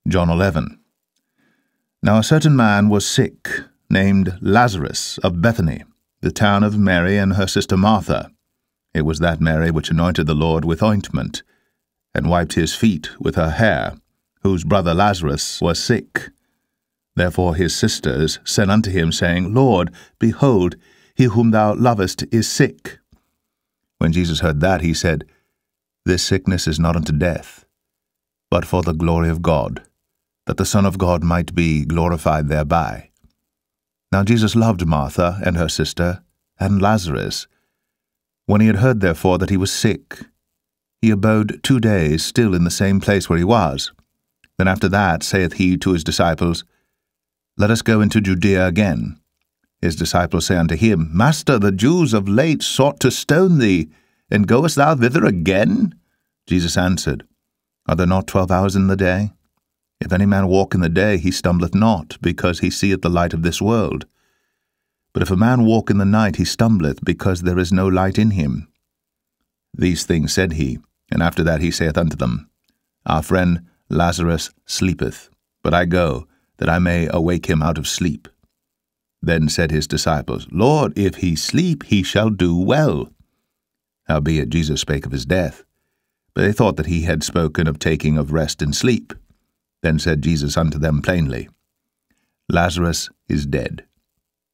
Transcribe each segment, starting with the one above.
John 11. Now a certain man was sick, named Lazarus, of Bethany, the town of Mary and her sister Martha. It was that Mary which anointed the Lord with ointment, and wiped his feet with her hair, whose brother Lazarus was sick. Therefore his sisters sent unto him, saying, Lord, behold, he whom thou lovest is sick. When Jesus heard that, he said, This sickness is not unto death, but for the glory of God, that the Son of God might be glorified thereby. Now Jesus loved Martha and her sister, and Lazarus. When he had heard therefore that he was sick, he abode 2 days still in the same place where he was. Then after that saith he to his disciples, Let us go into Judea again. His disciples say unto him, Master, the Jews of late sought to stone thee, and goest thou thither again? Jesus answered, Are there not 12 hours in the day? If any man walk in the day, he stumbleth not, because he seeth the light of this world. But if a man walk in the night, he stumbleth, because there is no light in him. These things said he, and after that he saith unto them, Our friend Lazarus sleepeth, but I go, that I may awake him out of sleep. Then said his disciples, Lord, if he sleep, he shall do well. Howbeit Jesus spake of his death, but they thought that he had spoken of taking of rest and sleep. Then said Jesus unto them plainly, Lazarus is dead,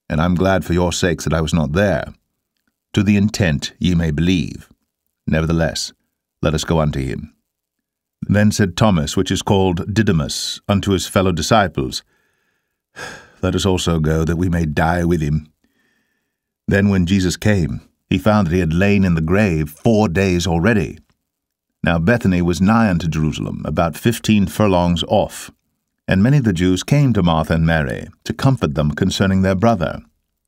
and I am glad for your sakes that I was not there, to the intent ye may believe. Nevertheless, let us go unto him. Then said Thomas, which is called Didymus, unto his fellow disciples, Let us also go, that we may die with him. Then when Jesus came, he found that he had lain in the grave 4 days already. Now Bethany was nigh unto Jerusalem, about 15 furlongs off. And many of the Jews came to Martha and Mary, to comfort them concerning their brother.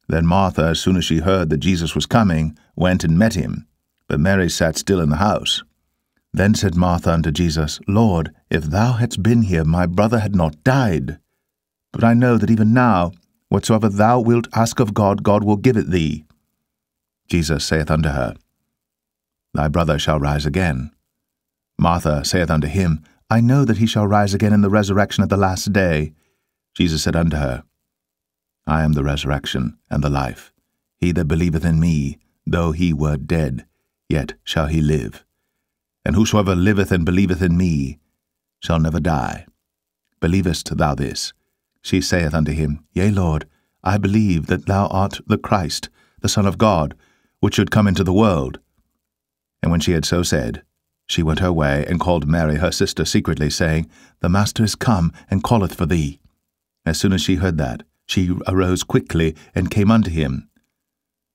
Then Martha, as soon as she heard that Jesus was coming, went and met him. But Mary sat still in the house. Then said Martha unto Jesus, Lord, if thou hadst been here, my brother had not died. But I know that even now, whatsoever thou wilt ask of God, God will give it thee. Jesus saith unto her, Thy brother shall rise again. Martha saith unto him, I know that he shall rise again in the resurrection at the last day. Jesus said unto her, I am the resurrection and the life. He that believeth in me, though he were dead, yet shall he live. And whosoever liveth and believeth in me shall never die. Believest thou this? She saith unto him, Yea, Lord, I believe that thou art the Christ, the Son of God, which should come into the world. And when she had so said, she went her way, and called Mary her sister secretly, saying, The Master is come, and calleth for thee. As soon as she heard that, she arose quickly, and came unto him.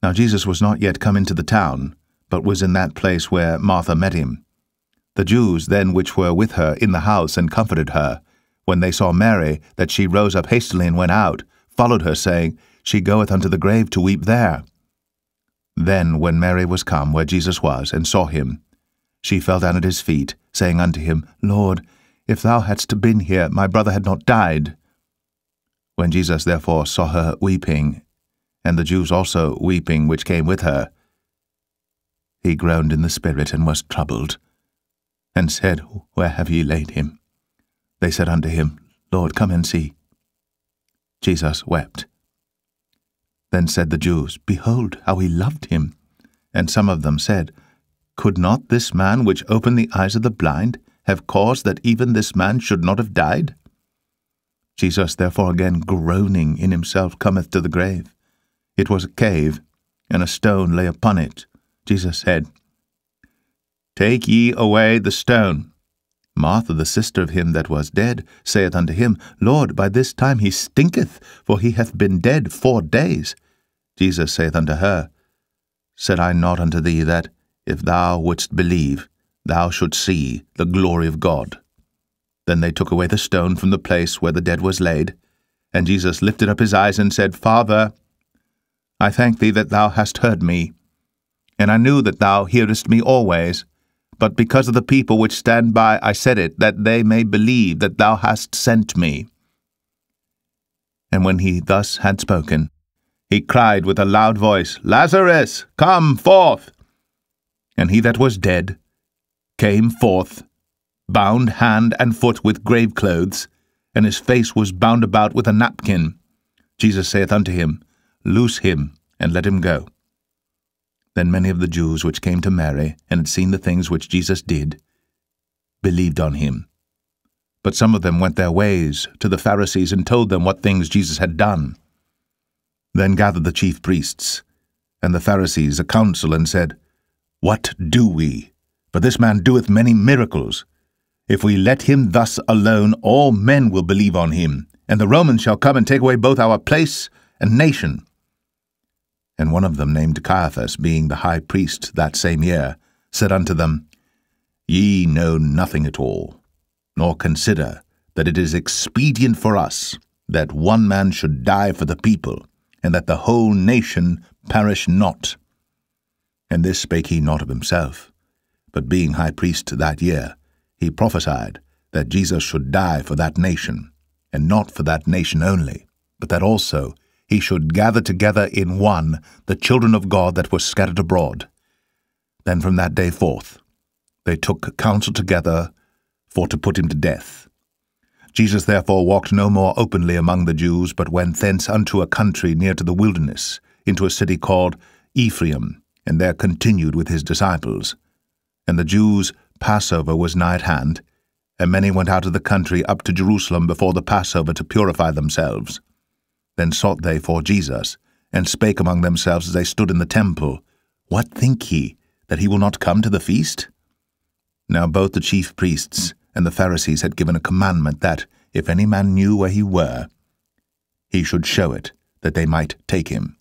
Now Jesus was not yet come into the town, but was in that place where Martha met him. The Jews then which were with her in the house, and comforted her, when they saw Mary, that she rose up hastily and went out, followed her, saying, She goeth unto the grave to weep there. Then when Mary was come where Jesus was, and saw him, she fell down at his feet, saying unto him, Lord, if thou hadst been here, my brother had not died. When Jesus therefore saw her weeping, and the Jews also weeping which came with her, he groaned in the spirit, and was troubled, and said, Where have ye laid him? They said unto him, Lord, come and see. Jesus wept. Then said the Jews, Behold, how he loved him. And some of them said, Could not this man which opened the eyes of the blind have caused that even this man should not have died? Jesus therefore again groaning in himself cometh to the grave. It was a cave, and a stone lay upon it. Jesus said, Take ye away the stone. Martha, the sister of him that was dead, saith unto him, Lord, by this time he stinketh, for he hath been dead 4 days. Jesus saith unto her, Said I not unto thee that, if thou wouldst believe, thou shouldst see the glory of God? Then they took away the stone from the place where the dead was laid. And Jesus lifted up his eyes and said, Father, I thank thee that thou hast heard me. And I knew that thou hearest me always. But because of the people which stand by, I said it, that they may believe that thou hast sent me. And when he thus had spoken, he cried with a loud voice, Lazarus, come forth! And he that was dead came forth, bound hand and foot with grave clothes, and his face was bound about with a napkin. Jesus saith unto him, Loose him, and let him go. Then many of the Jews which came to Mary, and had seen the things which Jesus did, believed on him. But some of them went their ways to the Pharisees, and told them what things Jesus had done. Then gathered the chief priests and the Pharisees a council, and said, What do we? For this man doeth many miracles. If we let him thus alone, all men will believe on him, and the Romans shall come and take away both our place and nation. And one of them, named Caiaphas, being the high priest that same year, said unto them, Ye know nothing at all, nor consider that it is expedient for us that one man should die for the people, and that the whole nation perish not. And this spake he not of himself, but being high priest that year, he prophesied that Jesus should die for that nation, and not for that nation only, but that also he should gather together in one the children of God that were scattered abroad. Then from that day forth they took counsel together for to put him to death. Jesus therefore walked no more openly among the Jews, but went thence unto a country near to the wilderness, into a city called Ephraim, and there continued with his disciples. And the Jews' Passover was nigh at hand, and many went out of the country up to Jerusalem before the Passover to purify themselves. Then sought they for Jesus, and spake among themselves as they stood in the temple, What think ye, that he will not come to the feast? Now both the chief priests and the Pharisees had given a commandment that, if any man knew where he were, he should show it, that they might take him.